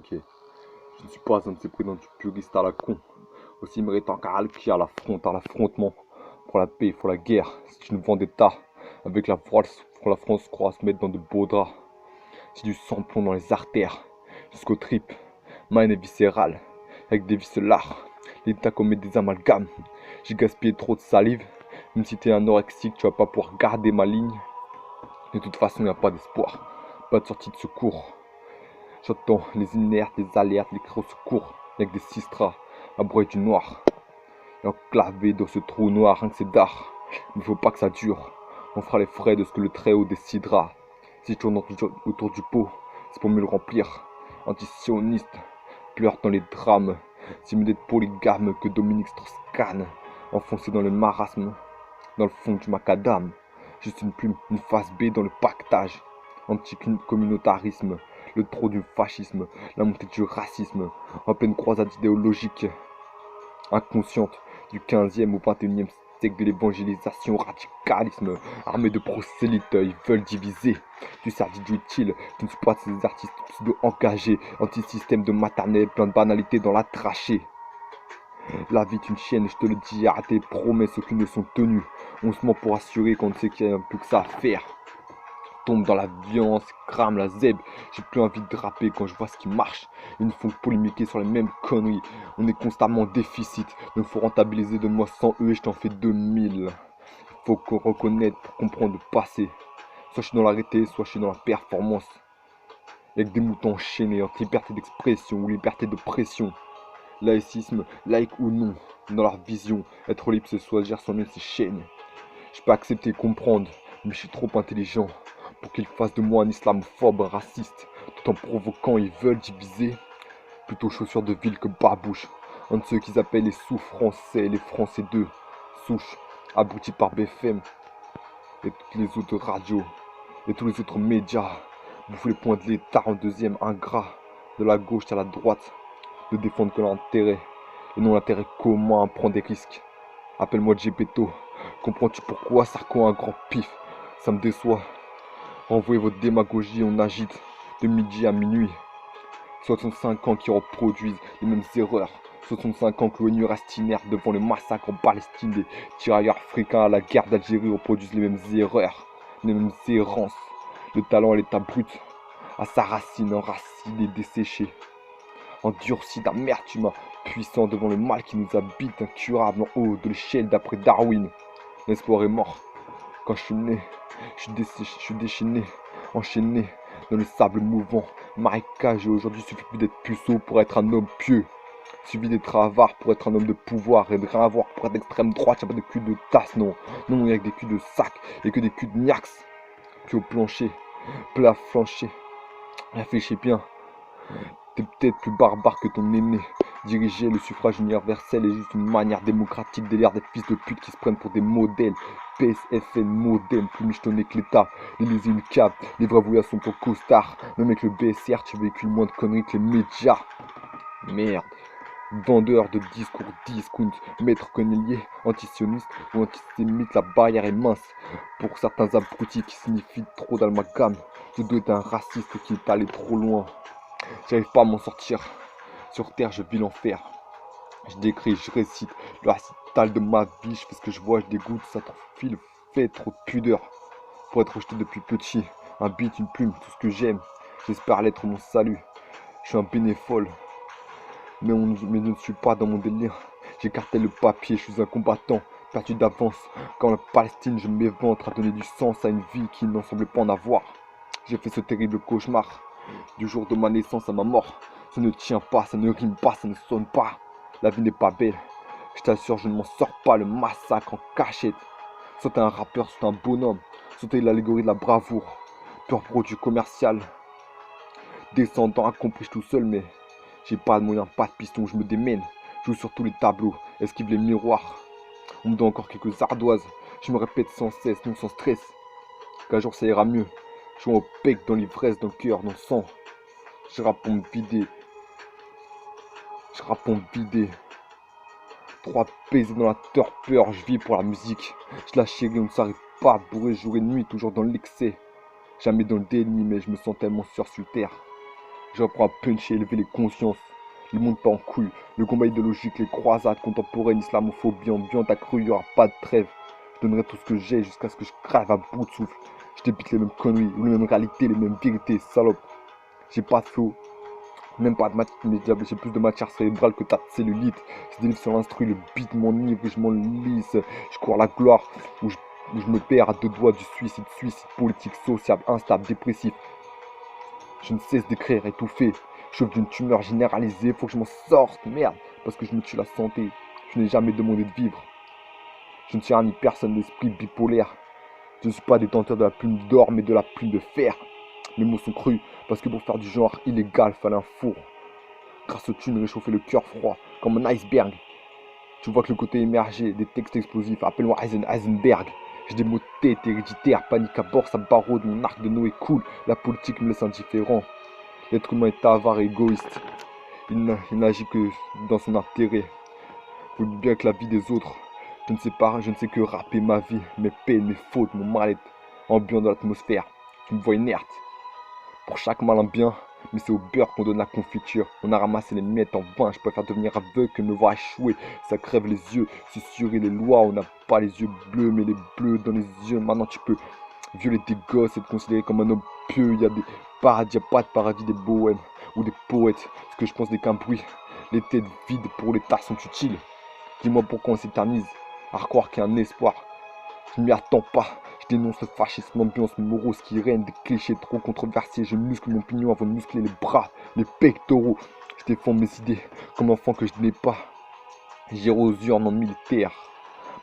Ok. Je ne suis pas un de ces prétendus puristes à la con, aussi méritant qu'à qui à l'affrontement. Pour la paix, pour la guerre, c'est une vendetta. Avec la France croit se mettre dans de beaux draps. C'est du sang-plomb dans les artères, jusqu'aux tripes, main et viscérales, avec des viscélars. L'État commet des amalgames. J'ai gaspillé trop de salive. Même si t'es un anorexique, tu vas pas pouvoir garder ma ligne. De toute façon, y a pas d'espoir, pas de sortie de secours. J'entends les inertes, les alertes, les cris au secours, avec des sistras, à bruit du noir. Et enclavé dans ce trou noir, rien que c'est d'art. Mais faut pas que ça dure. On fera les frais de ce que le Très-Haut décidera. Si je tourne autour du pot, c'est pour mieux le remplir. Antisioniste, pleure dans les drames. C'est mieux d'être polygame que Dominique Strauss-Kahn. Enfoncé dans le marasme, dans le fond du macadam. Juste une plume, une face B dans le pactage. Anti-communautarisme, le trop du fascisme, la montée du racisme, en pleine croisade idéologique, inconsciente du 15e au 21e siècle de l'évangélisation, radicalisme, armée de prosélytes, ils veulent diviser. Du service utile, tu ne suis pas ces artistes pseudo-engagés, anti-système de maternelle, plein de banalités dans la trachée. La vie est une chienne, je te le dis, arrête tes promesses, aucune ne sont tenues. On se ment pour assurer qu'on ne sait qu'il y a plus que ça à faire. Tombe dans la violence, crame la zèbre. J'ai plus envie de rapper quand je vois ce qui marche. Ils ne font que polémiquer sur les mêmes conneries. On est constamment en déficit. Donc faut rentabiliser de moi 100 E et je t'en fais 2000. Faut qu'on reconnaisse pour comprendre le passé. Soit je suis dans l'arrêté, soit je suis dans la performance. Avec des moutons enchaînés entre liberté d'expression ou liberté de pression. Laïcisme, laïque ou non, dans leur vision, être libre c'est choisir son ses chaînes. Je peux accepter et comprendre, mais je suis trop intelligent pour qu'ils fassent de moi un islamophobe, un raciste, tout en provoquant, ils veulent diviser. Plutôt chaussures de ville que barbouche, entre ceux qu'ils appellent les sous-français, les français d'eux, souches, abrutis par BFM, et toutes les autres radios, et tous les autres médias, bouffent les points de l'État en deuxième ingrat, de la gauche à la droite, de défendre que leur intérêt, et non l'intérêt commun, prendre des risques. Appelle-moi Gepetto, comprends-tu pourquoi Sarko a un grand pif? Ça me déçoit. Envoyez votre démagogie, on agite de midi à minuit. 65 ans qui reproduisent les mêmes erreurs. 65 ans que l'ONU reste inerte devant le massacre en Palestine. Les tirailleurs africains à la guerre d'Algérie reproduisent les mêmes erreurs, les mêmes errances. Le talent à l'état brut, à sa racine enracinée et desséchée. Endurci d'amertume, puissant devant le mal qui nous habite, incurable en haut de l'échelle d'après Darwin. L'espoir est mort. Quand je suis né, je suis déchaîné, enchaîné dans le sable mouvant, marécage. Et aujourd'hui, il suffit plus d'être puceau pour être un homme pieux. Il suffit d'être avare pour être un homme de pouvoir et de rien avoir pour être d'extrême droite. Il n'y a pas de cul de tasse, non. Non, il n'y a que des culs de sac et que des culs de niax. Puis au plancher, plat flanché. Réfléchis bien. T'es peut-être plus barbare que ton aîné. Diriger le suffrage universel est juste une manière démocratique d'élire des fils de pute qui se prennent pour des modèles. PSFN modem, plus michetonné que l'État. Les usines cap, les vrais voyageurs sont ton costard. Même avec le BSR, tu véhicules moins de conneries que les médias. Merde. Vendeur de discours discount, maître connelier, antisioniste ou antisémite, la barrière est mince. Pour certains abrutis qui signifient trop d'amalgame, je dois être un raciste qui est allé trop loin. J'arrive pas à m'en sortir. Sur terre, je vis l'enfer. Je décris, je récite le récital de ma vie. Je fais ce que je vois, je dégoûte. Ça trop fil, fait trop de pudeur. Pour être rejeté depuis petit. Un beat, une plume, tout ce que j'aime. J'espère l'être mon salut. Je suis un bénévole. Mais je ne suis pas dans mon délire. J'écartais le papier, je suis un combattant. Perdu d'avance. Quand la Palestine, je m'éventre à donner du sens à une vie qui n'en semblait pas en avoir. J'ai fait ce terrible cauchemar. Du jour de ma naissance à ma mort, ça ne tient pas, ça ne rime pas, ça ne sonne pas. La vie n'est pas belle, je t'assure, je ne m'en sors pas, le massacre en cachette. Soit t'es un rappeur, soit t'es un bonhomme, soit t'es l'allégorie de la bravoure. Pur produit commercial, descendant accompli tout seul, mais j'ai pas de moyens, pas de piston, je me démène. Je joue sur tous les tableaux, esquive les miroirs. On me donne encore quelques ardoises, je me répète sans cesse, non sans stress. Qu'un jour ça ira mieux, je joue au bec dans l'ivresse, dans le cœur, dans le sang. Je rappe pour me vider. Je rappe pour me vider. Trois baisers dans la torpeur, je vis pour la musique. Je la chéris, on ne s'arrête pas, bourré jour et nuit, toujours dans l'excès. Jamais dans le déni, mais je me sens tellement sûr sur terre. Je reprends à puncher, élever les consciences. Le monde part en couille. Le combat idéologique, les croisades contemporaines, islamophobie ambiante, t'as cru, il n'y aura pas de trêve. Je donnerai tout ce que j'ai jusqu'à ce que je crève à bout de souffle. Je débite les mêmes conneries, les mêmes réalités, les mêmes vérités, salope. J'ai pas de flow, même pas de matière, mais j'ai plus de matière cérébrale que ta cellulite. Je délivre sur l'instru, le beat m'enivre, je m'enlise. Je cours la gloire, où je me perds à deux doigts du suicide politique, sociable, instable, dépressif. Je ne cesse d'écrire, étouffé. Chauve d'une tumeur généralisée, faut que je m'en sorte, merde, parce que je me tue la santé. Je n'ai jamais demandé de vivre. Je ne suis un ni personne d'esprit bipolaire. Je ne suis pas détenteur de la plume d'or, mais de la plume de fer. Mes mots sont crus, parce que pour faire du genre illégal, fallait un four. Grâce aux thunes, réchauffer le cœur froid, comme un iceberg. Tu vois que le côté émergé des textes explosifs, appelle-moi Heisenberg. J'ai des mots de tête héréditaires, panique à bord, ça baraude, mon arc de Noé coule. La politique me laisse indifférent. L'être humain est avare et égoïste. Il n'agit que dans son intérêt. Il faut bien que la vie des autres. Je ne sais pas, je ne sais que rapper ma vie, mes peines, mes fautes, mon mal-être, ambiant dans l'atmosphère. Tu me vois inerte. Pour chaque mal un bien, mais c'est au beurre qu'on donne la confiture. On a ramassé les miettes en vain, je préfère devenir aveugle que me voir échouer. Ça crève les yeux, susurrer les lois, on n'a pas les yeux bleus, mais les bleus dans les yeux. Maintenant tu peux violer des gosses et te considérer comme un homme pieux. Il y a des paradis, il n'y a pas de paradis des bohèmes ou des poètes. Ce que je pense n'est qu'un bruit. Les têtes vides pour les tasses sont utiles. Dis-moi pourquoi on s'éternise, à croire qu'il y a un espoir. Je ne m'y attends pas. Je dénonce le fascisme, l'ambiance morose qui règne, des clichés trop controversés. Je muscle mon pignon avant de muscler les bras, les pectoraux. Je défends mes idées comme l'enfant que je n'ai pas. J'irai aux urnes en militaire.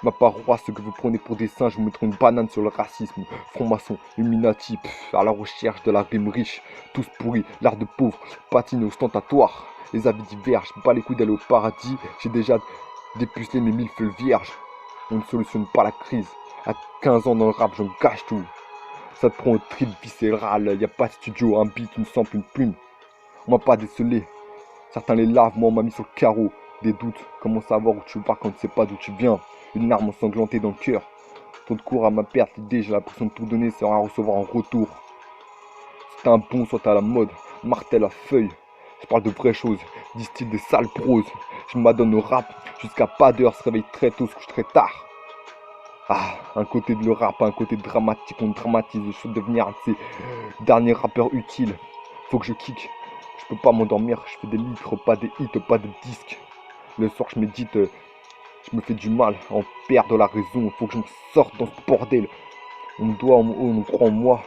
Ma paroisse, ce que vous prenez pour des singes, vous mettrez une banane sur le racisme. Franc-maçon, Illuminati, à la recherche de la rime riche. Tous pourris, l'art de pauvre, patine ostentatoire. Les habits divergent, bats les couilles d'aller au paradis. J'ai déjà dépucelé mes mille feux vierges. On ne solutionne pas la crise. À 15 ans dans le rap, j'en gâche tout. Ça te prend un trip viscéral. Y a pas de studio, un beat, une sample, une plume. On m'a pas décelé. Certains les lavent, moi on m'a mis sur le carreau. Des doutes, comment savoir où tu vas quand tu sais pas d'où tu viens. Une larme ensanglantée dans le cœur. Trop de cours à ma perte, l'idée, j'ai l'impression de tout donner sans rien recevoir en retour. C'est un bon, soit à la mode, martel à feuille. Je parle de vraies choses, distille des sales proses. Je m'adonne au rap, jusqu'à pas d'heure, se réveille très tôt, se couche très tard. Ah, un côté de le rap, un côté dramatique, on dramatise, je veux devenir un de ces derniers rappeurs utiles. Faut que je kick, je peux pas m'endormir, je fais des litres, pas des hits, pas de disques. Le soir je médite, je me fais du mal, en perdre la raison, faut que je me sorte dans ce bordel. On croit en moi,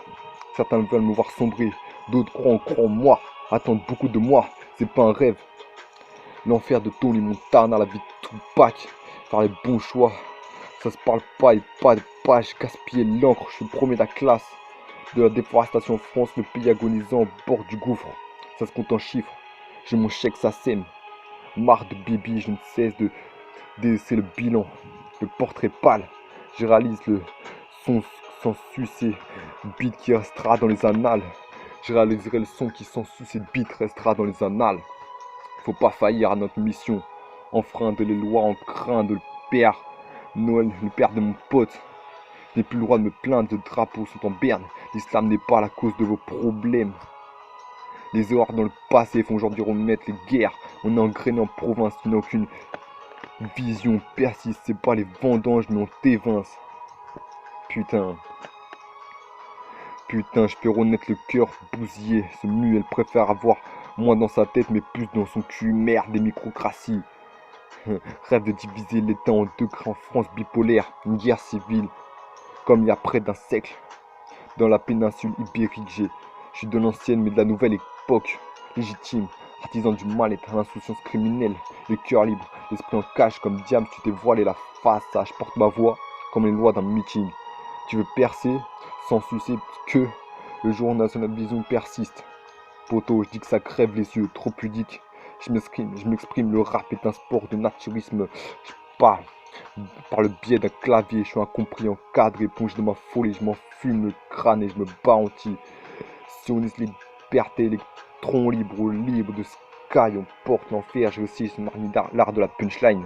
certains veulent me voir sombrer, d'autres croient en moi, attendent beaucoup de moi, c'est pas un rêve. L'enfer de Tony Montana, la vie de Tupac, faire les bons choix. Ça se parle pas et pas de page, gaspiller l'encre, je suis le premier de la classe. De la déforestation en France, le pays agonisant au bord du gouffre. Ça se compte en chiffres, j'ai mon chèque, ça sème. Marre de bibi, je ne cesse de c'est le bilan. Le portrait pâle, je réalise le son sans sucer, beat qui restera dans les annales. Je réaliserai le son qui sans sucer, beat restera dans les annales. Faut pas faillir à notre mission, enfreindre les lois en craint de le père. Noël, le père de mon pote. Je n'ai plus le droit de me plaindre, de drapeaux sont en berne. L'islam n'est pas la cause de vos problèmes. Les erreurs dans le passé font aujourd'hui remettre les guerres. On est engrainé en province, tu n'as aucune vision persiste. C'est pas les vendanges, mais on t'évince. Putain. Putain, je peux renaître le cœur bousillé. Ce mu, elle préfère avoir moins dans sa tête, mais plus dans son cul. Merde, des microcraties. Rêve de diviser l'État en deux grands France bipolaire, une guerre civile, comme il y a près d'un siècle. Dans la péninsule ibérique, je suis de l'ancienne mais de la nouvelle époque. Légitime, artisan du mal et l'insouciance criminelle, le cœur libre, l'esprit en cage comme diable, tu t'es voilé la face, je porte ma voix comme les lois d'un meeting. Tu veux percer, sans sucer que le jour où nationalisme persiste. Poto, je dis que ça crève les yeux, trop pudique. Je m'exprime, le rap est un sport de naturisme. Je parle par le biais d'un clavier, je suis incompris, encadré, plongé dans ma folie, je m'enfume le crâne et je me bats anti. Sioniste liberté, électron libre, libre de sky, on porte l'enfer, j'ai aussi l'art de la punchline.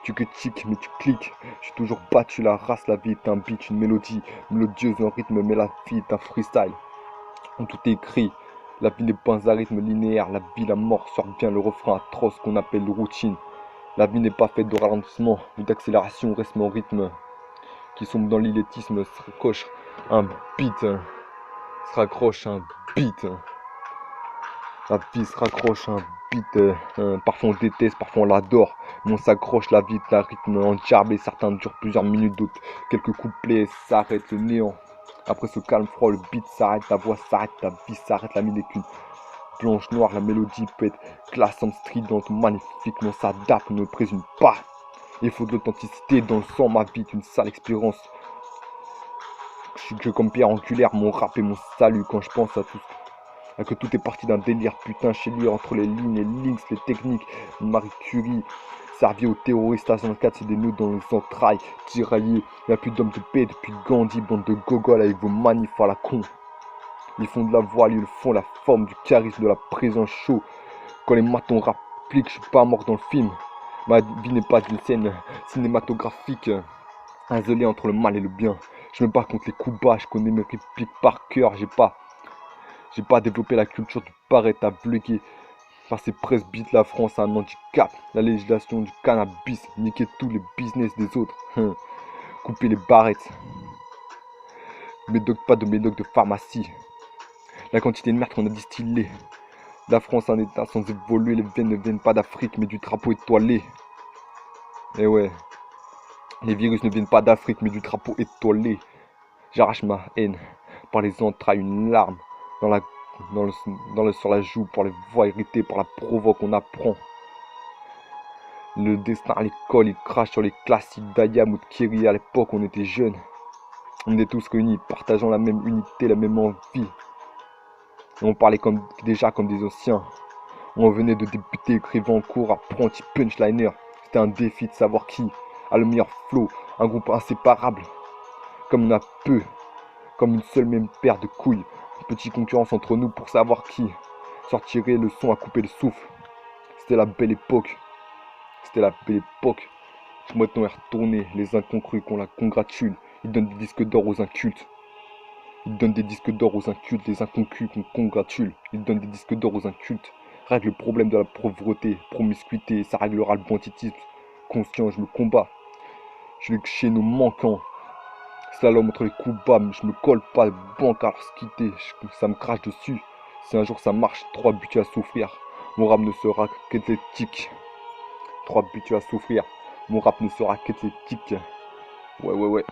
Tu critiques, mais tu cliques, j'ai toujours battu la race, la vie est un beat, une mélodie, mélodieuse, un rythme, mais la vie est un freestyle. On tout est écrit. La vie n'est pas un rythme linéaire, la vie, la mort survient, le refrain atroce qu'on appelle routine. La vie n'est pas faite de ralentissement ou d'accélération, reste mon rythme. Qui sombre dans l'illetisme se raccroche un beat, se raccroche un beat. La vie se raccroche un beat, parfois on déteste, parfois on l'adore, mais on s'accroche, la vie est un rythme endiablé, certains durent plusieurs minutes, d'autres quelques couplets, s'arrête le néant. Après ce calme froid, le beat s'arrête, ta voix s'arrête, ta vie s'arrête, la vie n'est qu'une blanche noire, la mélodie peut être glaçante, stridente, magnifique, mais on s'adapte, on ne présume pas. Il faut de l'authenticité dans le sang, ma vie est une sale expérience. Je suis que comme pierre angulaire, mon rap et mon salut quand je pense à tout que tout est parti d'un délire, putain, chez lui, entre les lignes, les links, les techniques. Marie Curie, servi aux terroristes, H24, c'est des nœuds dans les entrailles, tiraillés. Il n'y a plus d'hommes de paix depuis Gandhi, bande de gogoles avec vos manifs à la con. Ils font de la voile, ils le font, la forme du charisme, de la présence chaud. Quand les matons rappliquent, je suis pas mort dans le film. Ma vie n'est pas une scène cinématographique, isolée entre le mal et le bien. Je me bats contre les coups bas, je connais mes répliques par cœur, j'ai pas développé la culture du paraître à vlogger. Par ces presbytes, la France a un handicap. La législation du cannabis, niquer tous les business des autres. Couper les barrettes. Médoc, pas de médoc de pharmacie. La quantité de merde qu'on a distillée. La France en état sans évoluer, les veines ne viennent pas d'Afrique, mais du drapeau étoilé. Et ouais, les virus ne viennent pas d'Afrique, mais du drapeau étoilé. J'arrache ma haine par les entrailles, une larme sur la joue, par les voix irritées, par la provoque, on apprend. Le destin à l'école, il crache sur les classiques d'Ayam ou de Kiri. À l'époque, on était jeunes. On était tous réunis, partageant la même unité, la même envie. Et on parlait déjà comme des anciens. On venait de débuter, écrivant en cours, apprenti punchliner. C'était un défi de savoir qui a le meilleur flow. Un groupe inséparable. Comme on a peu, comme une seule même paire de couilles. Petite concurrence entre nous pour savoir qui sortirait le son à couper le souffle. C'était la belle époque. C'était la belle époque. Maintenant est retourné, les incongrus qu'on la congratule. Ils donnent des disques d'or aux incultes. Ils donnent des disques d'or aux incultes, les incongrus qu'on congratule. Ils donnent des disques d'or aux incultes. Règle le problème de la pauvreté, promiscuité, ça réglera le banditisme. Conscient, je me combats. Je suis chez nos manquants. Slalom entre les coups bas, mais je me colle pas le banc à se quitter, ça me crache dessus. Si un jour ça marche, 3 buts à souffrir. Mon rap ne sera qu'athlétique. 3 buts à souffrir. Mon rap ne sera qu'athlétique. Ouais, ouais, ouais.